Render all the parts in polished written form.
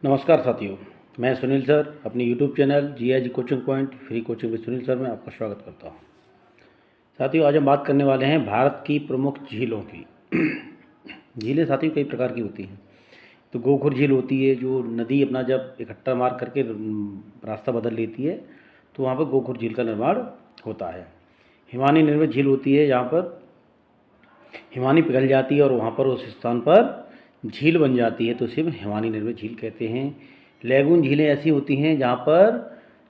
नमस्कार साथियों, मैं सुनील सर अपनी YouTube channel GIG coaching point free coaching with Sunil sir में आपका स्वागत करता हूं। साथियों, आज हम बात करने वाले हैं भारत की प्रमुख झीलों की। झीलें साथियों कई प्रकार की होती हैं। तो गोखुर झील होती है, जो नदी अपना जब इकट्ठा मार करके रास्ता बदल लेती है तो वहाँ पर गोखुर झील का निर्माण होता है। हिमानी निर्मित झील होती है, जहाँ पर हिमानी पिघल जाती है और वहाँ पर उस स्थान पर झील बन जाती है, तो उसे हिमानी निर्मित झील कहते हैं। लैगून झीलें ऐसी होती हैं जहाँ पर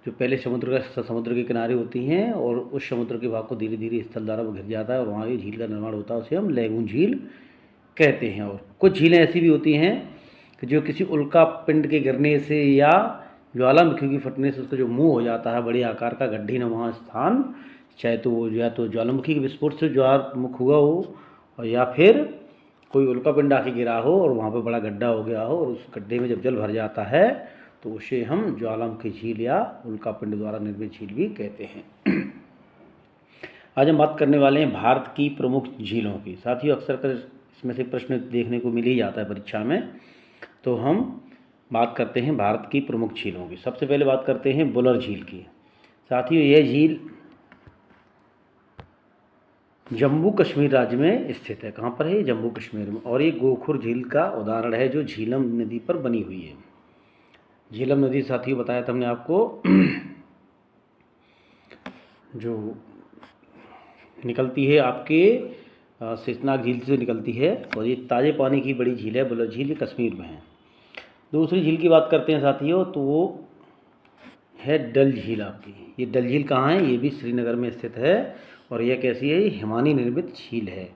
जो पहले समुद्र के किनारे होती हैं और उस समुद्र के भाग को धीरे धीरे स्थल द्वारा वो घिर जाता है और वहाँ ये झील का निर्माण होता है, उसे हम लैगून झील कहते हैं। और कुछ झीलें ऐसी भी होती हैं कि जो किसी उल्का पिंड के गिरने से या ज्वालामुखी की फटने से उसका जो मुंह हो जाता है, बड़े आकार का गड्ढे नुमा स्थान, चाहे तो वो या तो ज्वालामुखी के विस्फोट से ज्वारमुख हुआ हो और या फिर कोई उल्का पिंड आके गिरा हो और वहाँ पे बड़ा गड्ढा हो गया हो और उस गड्ढे में जब जल भर जाता है तो उसे हम ज्वालामुखी झील या उल्का पिंड द्वारा निर्मित झील भी कहते हैं। आज हम बात करने वाले हैं भारत की प्रमुख झीलों की। साथियों, अक्सर कर इसमें से प्रश्न देखने को मिल ही जाता है परीक्षा में, तो हम बात करते हैं भारत की प्रमुख झीलों की। सबसे पहले बात करते हैं बुलर झील की। साथियों, यह झील जम्मू कश्मीर राज्य में स्थित है। कहाँ पर है? जम्मू कश्मीर में। और ये गोखुर झील का उदाहरण है जो झीलम नदी पर बनी हुई है। झीलम नदी साथियों बताया था हमने आपको जो निकलती है आपके शेषनाग झील से निकलती है और ये ताज़े पानी की बड़ी झील है। बुलर झील ये कश्मीर में है। दूसरी झील की बात करते हैं साथियों, तो वो है डल झील आपकी। ये डल झील कहाँ है? ये भी श्रीनगर में स्थित है और यह कैसी है? हिमानी निर्मित झील है।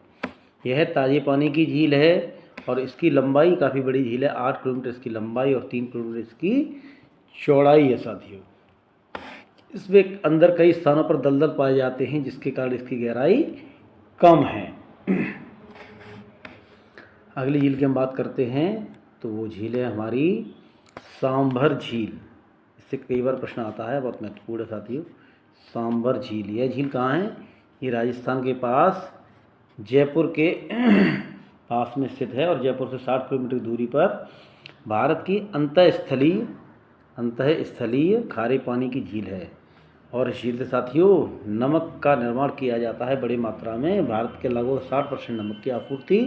यह ताज़े पानी की झील है और इसकी लंबाई काफ़ी बड़ी झील है। 8 किलोमीटर इसकी लंबाई और 3 किलोमीटर इसकी चौड़ाई है साथियों। इसमें अंदर कई स्थानों पर दलदल पाए जाते हैं, जिसके कारण इसकी गहराई कम है। अगली झील की हम बात करते हैं, तो वो झील है हमारी सांभर झील। इससे कई बार प्रश्न आता है, बहुत महत्वपूर्ण है साथियों। सांभर झील, यह झील कहाँ है? ये राजस्थान के पास जयपुर के पास में स्थित है और जयपुर से 60 किलोमीटर की दूरी पर भारत की अंतःस्थलीय खारे पानी की झील है। और इस झील से साथियों नमक का निर्माण किया जाता है बड़ी मात्रा में। भारत के लगभग 60% नमक की आपूर्ति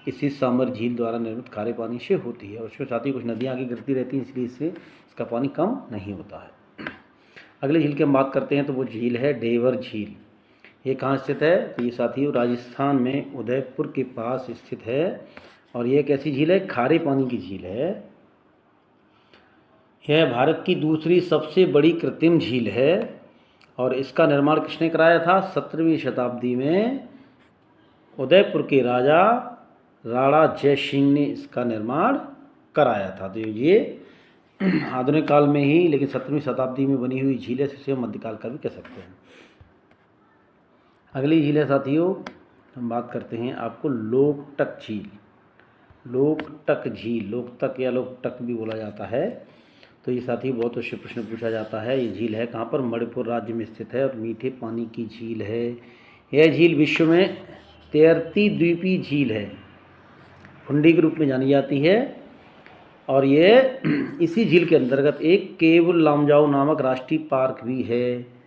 इसी सांभर झील द्वारा निर्मित खारे पानी से होती है। और उसमें साथ ही कुछ नदियाँ आगे गिरती रहती हैं, इसलिए इससे इसका पानी कम नहीं होता है। अगली झील की हम बात करते हैं, तो वो झील है डेवर झील। ये कहाँ स्थित है? तो ये साथियों राजस्थान में उदयपुर के पास स्थित है और ये एक ऐसी झील है, खारे पानी की झील है। यह भारत की दूसरी सबसे बड़ी कृत्रिम झील है और इसका निर्माण किसने कराया था? 17वीं शताब्दी में उदयपुर के राजा राणा जय सिंह ने इसका निर्माण कराया था। तो ये आधुनिक काल में ही, लेकिन 17वीं शताब्दी में बनी हुई झील है, जिसे हम मध्यकाल का भी कह सकते हैं। अगली झील है साथियों, हम बात करते हैं आपको लोकटक झील। लोकटक झील, लोकतक या लोकटक भी बोला जाता है। तो ये साथी बहुत उससे प्रश्न पूछा जाता है। ये झील है कहाँ पर? मणिपुर राज्य में स्थित है और मीठे पानी की झील है। यह झील विश्व में तैरती द्वीपीय झील है, हुंडी के रूप में जानी जाती है। और ये इसी झील के अंतर्गत एक केवुल लामजाओ नामक राष्ट्रीय पार्क भी है।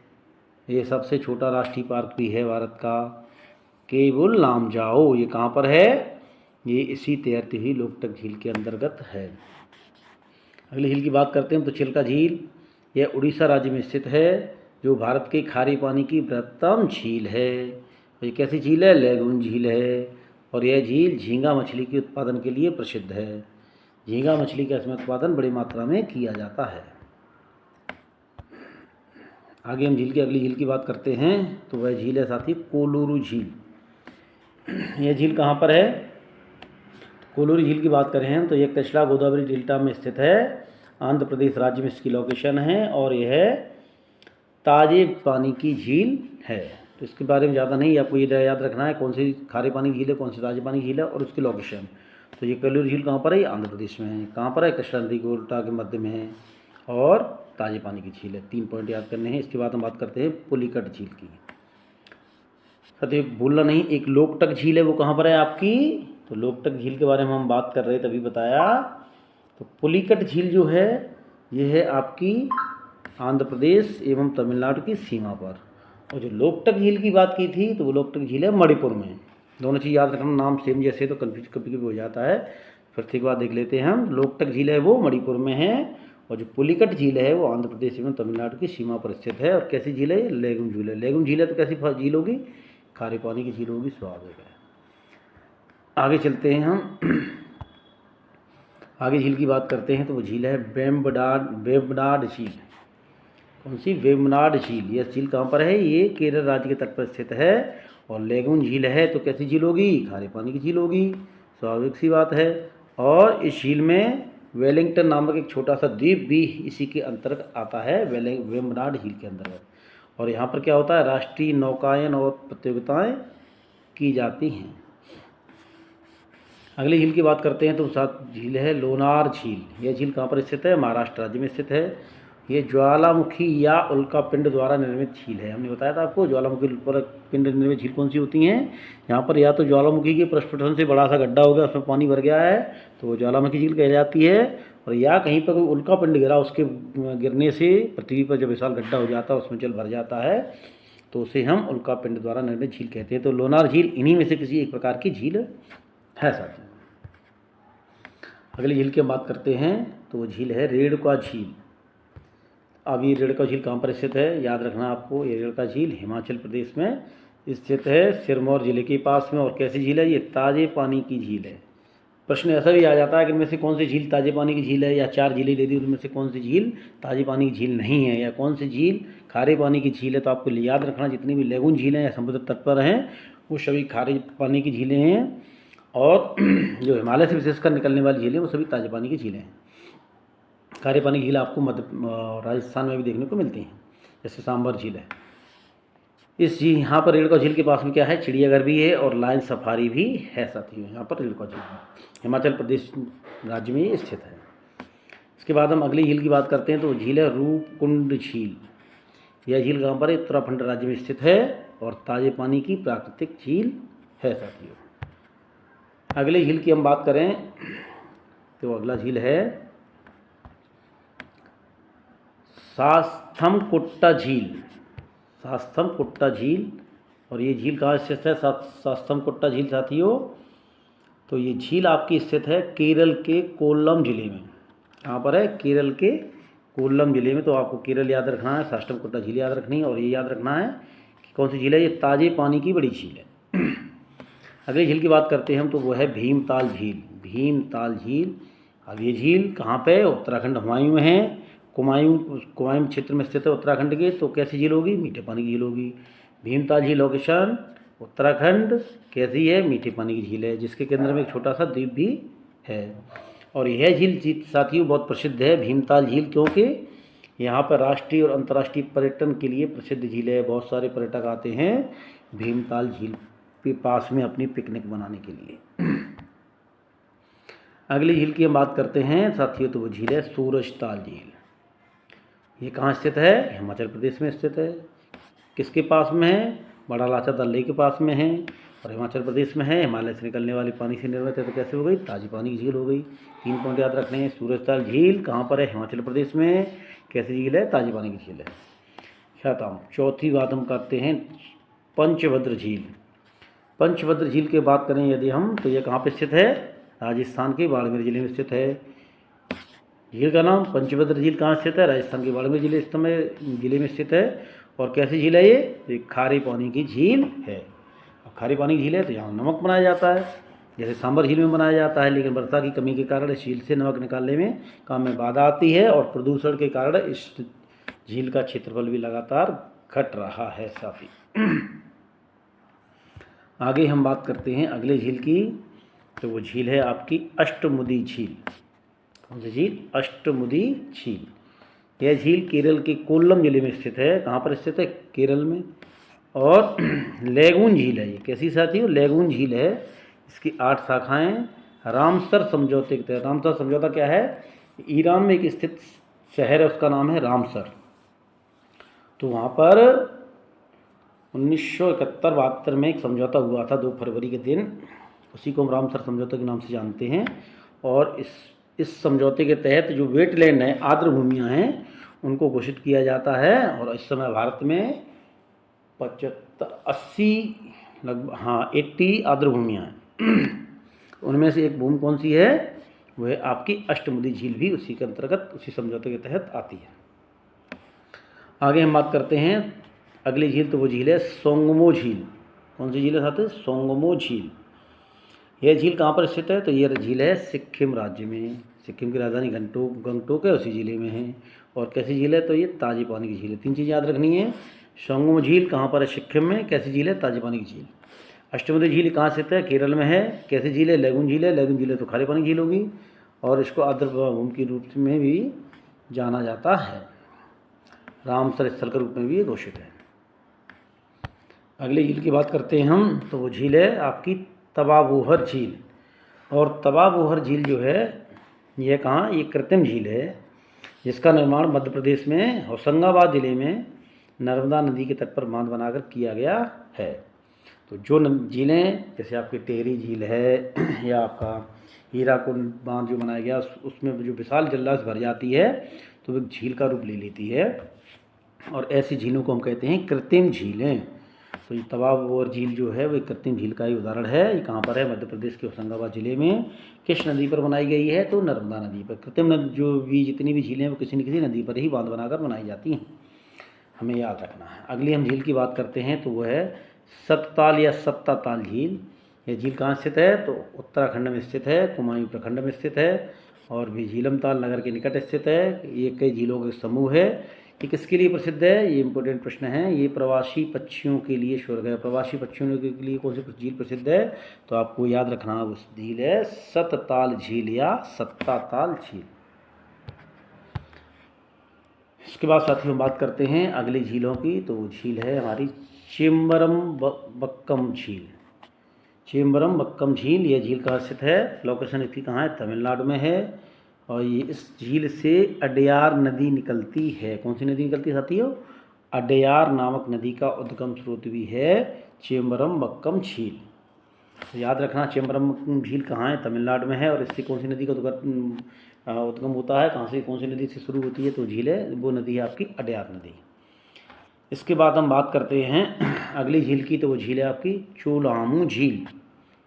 ये सबसे छोटा राष्ट्रीय पार्क भी है भारत का, केवुल लामजाओ। ये कहाँ पर है? ये इसी तैरती हुई लोकटक झील के अंतर्गत है। अगली झील की बात करते हैं, तो चिल्का झील। यह उड़ीसा राज्य में स्थित है, जो भारत के खारे पानी की बृहत्तम झील है। ये कैसी झील है? लैगून झील है और यह झील झींगा मछली के उत्पादन के लिए प्रसिद्ध है। झींगा मछली का इसमें उत्पादन बड़ी मात्रा में किया जाता है। आगे हम अगली झील की बात करते हैं, तो वह झील है साथी कोलूरू झील। यह झील कहाँ पर है? कोलूरू झील की बात करें हम, तो यह कृष्णा गोदावरी डेल्टा में स्थित है, आंध्र प्रदेश राज्य में इसकी लोकेशन है और यह ताज़े पानी की झील है। तो इसके बारे में ज़्यादा नहीं, आपको ये याद रखना है कौन सी खारे पानी की झील है, कौन सी ताज़े पानी की झील है और उसकी लोकेशन। तो ये कोलूरू झील कहाँ पर है? आंध्र प्रदेश में है। कहाँ पर है? कृष्णा नदी के उल्टा के मध्य में है और ताज़े पानी की झील है। 3 पॉइंट याद करने हैं। इसके बाद हम बात करते हैं पुलिकट झील की। साथियों भूलना नहीं, एक लोकटक झील है, वो कहाँ पर है आपकी? तो लोकटक झील के बारे में हम बात कर रहे तभी बताया तो पुलिकट झील जो है ये है आपकी आंध्र प्रदेश एवं तमिलनाडु की सीमा पर। और जो लोकटक झील की बात की थी तो वो लोकटक झील है मणिपुर में। दोनों चीज़ याद रखना, नाम सेम जैसे तो कन्फ्यूज कभी कभी हो जाता है। फिर एक बार देख लेते हैं हम। लोकटक झील है वो मणिपुर में है, और जो पुलिकट झील है वो आंध्र प्रदेश एवं तमिलनाडु की सीमा पर स्थित है। और कैसी झील है? लेगुन झील है। लेगुन झील है तो कैसी झील होगी? खारे पानी की झील होगी, स्वाभाविक है। आगे चलते हैं हम। आगे झील की बात करते हैं तो वो झील है वेम्बनाड झील। कौन सी? वेम्बनाड झील। यह झील कहाँ पर है? ये केरल राज्य के तट पर स्थित है। और लेगुन झील है तो कैसी झील होगी? खारे पानी की झील होगी, स्वाभाविक सी बात है। और इस झील में वेलिंगटन नामक एक छोटा सा द्वीप भी इसी के अंतर्गत आता है, वेम्बनाड झील के अंतर्गत। और यहाँ पर क्या होता है? राष्ट्रीय नौकायन और प्रतियोगिताएं की जाती हैं। अगली झील की बात करते हैं तो सात झील है लोनार झील। यह झील कहाँ पर स्थित है? महाराष्ट्र राज्य में स्थित है। ये ज्वालामुखी या उल्का पिंड द्वारा निर्मित झील है। हमने बताया था आपको ज्वालामुखी पिंड निर्मित झील कौन सी होती हैं। यहाँ पर या तो ज्वालामुखी के पृष्ठभूमि से बड़ा सा गड्ढा हो गया, उसमें पानी भर गया है तो वो ज्वालामुखी झील कह जाती है। और या कहीं पर कोई उल्का पिंड गिरा, उसके गिरने से पृथ्वी पर जब विशाल गड्ढा हो जाता है उसमें जल भर जाता है तो उसे हम उल्का पिंड द्वारा निर्मित झील कहते हैं। तो लोनार झील इन्हीं में से किसी एक प्रकार की झील है साथी। अगली झील की हम बात करते हैं तो वो झील है रेणुका झील। अब ये रेणुका झील कहाँ पर स्थित है? याद रखना आपको, ये रेणुका झील हिमाचल प्रदेश में स्थित है, सिरमौर जिले के पास में। और कैसी झील है? ये ताजे पानी की झील है। प्रश्न ऐसा भी आ जाता है कि इनमें से कौन सी झील ताजे पानी की झील है, या चार झीलें दे दी उनमें से कौन सी झील ताजे पानी की झील नहीं है, या कौन सी झील खारे पानी की झील है। तो आपको याद रखना जितनी भी लेगुन झीलें या समुद्र तट पर हैं वो सभी खारे पानी की झीलें हैं, और जो हिमालय से विशेषकर निकलने वाली झीलें वो सभी ताजे पानी की झीलें हैं। खारे पानी की झील आपको राजस्थान में भी देखने को मिलती हैं, जैसे सांबर झील है। इस झील यहाँ पर रेणुका झील के पास में क्या है? चिड़ियाघर भी है और लायन सफारी भी है साथियों। यहाँ पर रेणुका झील हिमाचल प्रदेश राज्य में स्थित है। इसके बाद हम अगली झील की बात करते हैं तो झील है रूपकुंड झील। यह झील कहाँ पर है? उत्तराखंड राज्य में स्थित है और ताजे पानी की प्राकृतिक झील है साथियों। अगली झील की हम बात करें तो अगला झील है सास्थमकुट्टा झील। सास्थमकुट्टा झील। और ये झील कहाँ स्थित है? सास्थमकुट्टा झील साथियों, तो ये झील आपकी स्थित है केरल के कोल्लम जिले में। कहाँ पर है? केरल के कोल्लम जिले में। तो आपको केरल याद रखना है, सास्थमकुट्टा झील याद रखनी है, और ये याद रखना है कि कौन सी झील है? ये ताजे पानी की बड़ी झील है। अगली झील की बात करते हैं हम तो वो है भीमताल झील। भीमताल झील। अब ये झील कहाँ पे? उत्तराखंड हुमायूं में है, कुमायूं क्षेत्र में स्थित है उत्तराखंड के। तो कैसी झील होगी? मीठे पानी की झील होगी। भीमताल झील लोकेशन उत्तराखंड। कैसी है? मीठे पानी की झील है, जिसके केंद्र में एक छोटा सा द्वीप भी है। और यह झील साथियों बहुत प्रसिद्ध है भीमताल झील, क्योंकि यहाँ पर राष्ट्रीय और अंतर्राष्ट्रीय पर्यटन के लिए प्रसिद्ध झील है। बहुत सारे पर्यटक आते हैं भीमताल झील के पास में अपनी पिकनिक मनाने के लिए। अगली झील की हम बात करते हैं साथियों तो वो झील है सूरजताल झील। ये कहाँ स्थित है? हिमाचल प्रदेश में स्थित है। किसके पास में है? बड़ा लाचा दल लेक के पास में है और हिमाचल प्रदेश में है। हिमालय से निकलने वाली पानी से निर्मित है। तो कैसे हो गई? ताजी पानी की झील हो गई। 3 पॉइंट याद रखने हैं। सूरजताल झील कहाँ पर है? हिमाचल प्रदेश में। कैसी झील है? ताजी पानी की झील है। ख्यातम। चौथी बात हम करते हैं पंचभद्र झील। पंचभद्र झील की बात करें यदि हम तो यह कहाँ पर स्थित है? राजस्थान के बाड़मेर जिले में स्थित है। झील का नाम पंचभद्र झील कहाँ स्थित है? राजस्थान के बाड़मेर जिले में स्थित है। और कैसी झील है ये? खारे पानी की झील है। और खारे पानी की झील है तो यहाँ नमक बनाया जाता है, जैसे सांबर झील में बनाया जाता है। लेकिन वर्षा की कमी के कारण इस झील से नमक निकालने में काम में बाधा आती है, और प्रदूषण के कारण इस झील का क्षेत्रफल भी लगातार घट रहा है साथी। आगे हम बात करते हैं अगले झील की, तो वो झील है आपकी अष्टमुदी झील। कौन सी झील? अष्टमुदी झील। यह झील केरल के कोल्लम जिले में स्थित है। कहाँ पर स्थित है? केरल में। और लेगून झील है ये। कैसी साथियों? लेगून झील है। इसकी 8 शाखाएं रामसर समझौते के तहत। रामसर समझौता क्या है? ईरान में एक स्थित शहर है, उसका नाम है रामसर। तो वहाँ पर 1971-72 में एक समझौता हुआ था 2 फरवरी के दिन, उसी को हम रामसर समझौता के नाम से जानते हैं। और इस इस समझौते के तहत जो वेटलैंड हैं, आर्द्र भूमियाँ हैं, उनको घोषित किया जाता है। और इस समय भारत में 80 लगभग, हाँ 80 आर्द्र भूमियाँ हैं। उनमें से एक भूमि कौन सी है? वो है आपकी अष्टमुदी झील, भी उसी के अंतर्गत, उसी समझौते के तहत आती है। आगे हम बात करते हैं अगली झील, तो वो झील है सोंगमो झील। कौन सी झील है साथ? सोंगमो झील। यह झील कहाँ पर स्थित है? तो यह झील है सिक्किम राज्य में। सिक्किम की राजधानी गंगटोक है, उसी ज़िले में है। और कैसी झील है? तो ये ताज़ी पानी की झील है। 3 चीज़ याद रखनी है। सोंगमो झील कहाँ पर है? सिक्किम में। कैसी झील है? ताज़ी पानी की झील। अष्टमुदी झील कहाँ स्थित है? केरल में है। कैसी झील है? लेगून झील है। लेगून झील है तो खारे पानी झील होगी, और इसको आर्द्र भूमि के रूप में भी जाना जाता है। रामसर स्थल के रूप में भी ये घोषित है। अगली झील की बात करते हैं हम, तो वो झील है आपकी तवा बोहर झील। और तवा बोहर झील जो है, यह कहाँ? ये कृत्रिम झील है, जिसका निर्माण मध्य प्रदेश में होशंगाबाद जिले में नर्मदा नदी के तट पर बांध बनाकर किया गया है। तो जो झीलें, जैसे आपकी टेहरी झील है या आपका हीराकुंड बांध जो बनाया गया, उसमें जो विशाल जलराशि भर जाती है तो वो झील का रूप ले लेती है, और ऐसी झीलों को हम कहते हैं कृत्रिम झीलें। तो ये तवा बोहर झील जो है वो एक कृत्रिम झील का ही उदाहरण है। ये कहाँ पर है? मध्य प्रदेश के होशंगाबाद जिले में। किस नदी पर बनाई गई है? तो नर्मदा नदी पर। कृत्रिम नदी जो भी जितनी भी झीलें हैं वो किसी न किसी नदी पर ही बांध बनाकर बनाई जाती हैं, हमें याद रखना है। अगली हम झील की बात करते हैं, तो वो है सतताल या सत्ताताल झील। यह झील कहाँ स्थित है? तो उत्तराखंड में स्थित है, कुमायूं प्रखंड में स्थित है, और भी झीलमताल नगर के निकट स्थित है। ये कई झीलों का समूह है। ये किसके लिए प्रसिद्ध है? ये इंपॉर्टेंट प्रश्न है। ये प्रवासी पक्षियों के लिए स्वर्ग है। प्रवासी पक्षियों के लिए कौन सी झील प्रसिद्ध है? तो आपको याद रखना, उस झील है सतताल झील या सत्ताताल झील। इसके बाद साथियों हम बात करते हैं अगली झीलों की, तो वो झील है हमारी चेम्बरमबक्कम झील। चेम्बरमबक्कम झील, यह झील कहाँ स्थित है? लोकेशन इसकी कहाँ है? तमिलनाडु में है। और ये इस झील से अडयार नदी निकलती है। कौन सी नदी निकलती है साथियों? अडयार नामक नदी का उद्गम स्रोत भी है चेम्बरमबक्कम झील। तो याद रखना, चेम्बरमबक्कम झील कहाँ है? तमिलनाडु में है। और इससे कौन सी नदी का उद्गम होता है? कहाँ से, कौन सी नदी से शुरू होती है? तो झील है, वो नदी है आपकी अडयार नदी। इसके बाद हम बात करते हैं अगली झील की, तो वो झील है आपकी चोलामू झील।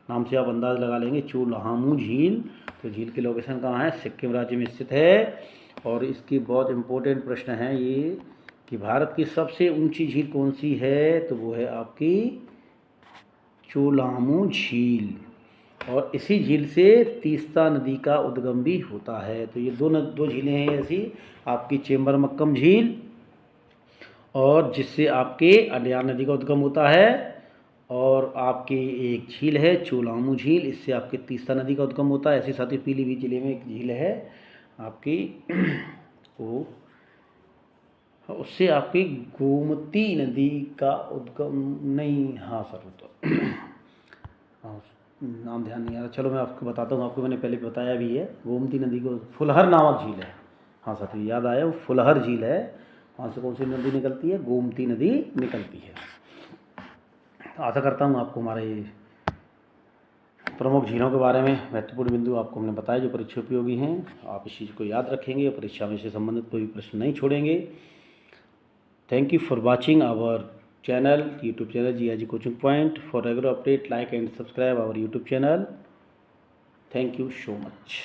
नाम से आप अंदाज़ लगा लेंगे, चोलामू झील। तो झील की लोकेशन कहाँ है? सिक्किम राज्य में स्थित है। और इसकी बहुत इम्पोर्टेंट प्रश्न है ये, कि भारत की सबसे ऊंची झील कौन सी है? तो वो है आपकी चोलामू झील। और इसी झील से तीस्ता नदी का उद्गम भी होता है। तो ये दो झीलें हैं ऐसी, आपकी चेम्बरमक्कम झील, और जिससे आपके अडयार नदी का उद्गम होता है, और आपकी एक झील है चोलामू झील, इससे आपके तीस्ता नदी का उद्गम होता है। ऐसे साथ ही पीलीभीत जिले में एक झील है आपकी वो, उससे आपकी गोमती नदी का उद्गम नहीं, हाँ सर वो तो हाँ, नाम ध्यान नहीं आ रहा। चलो मैं आपको बताता हूँ, आपको मैंने पहले बताया भी है। गोमती नदी को फुलहर नामक झील है। हाँ साथी याद आया, वो फुलहर झील है। वहाँ से कौन सी नदी निकलती है? गोमती नदी निकलती है। तो आशा करता हूँ आपको हमारे ये प्रमुख झीलों के बारे में महत्वपूर्ण बिंदु आपको हमने बताया जो परीक्षा उपयोगी हैं। आप इस चीज़ को याद रखेंगे, परीक्षा में से संबंधित कोई प्रश्न नहीं छोड़ेंगे। Thank you for watching our channel, YouTube channel GIG Coaching Point. For regular update, like and subscribe our YouTube channel. Thank you so much.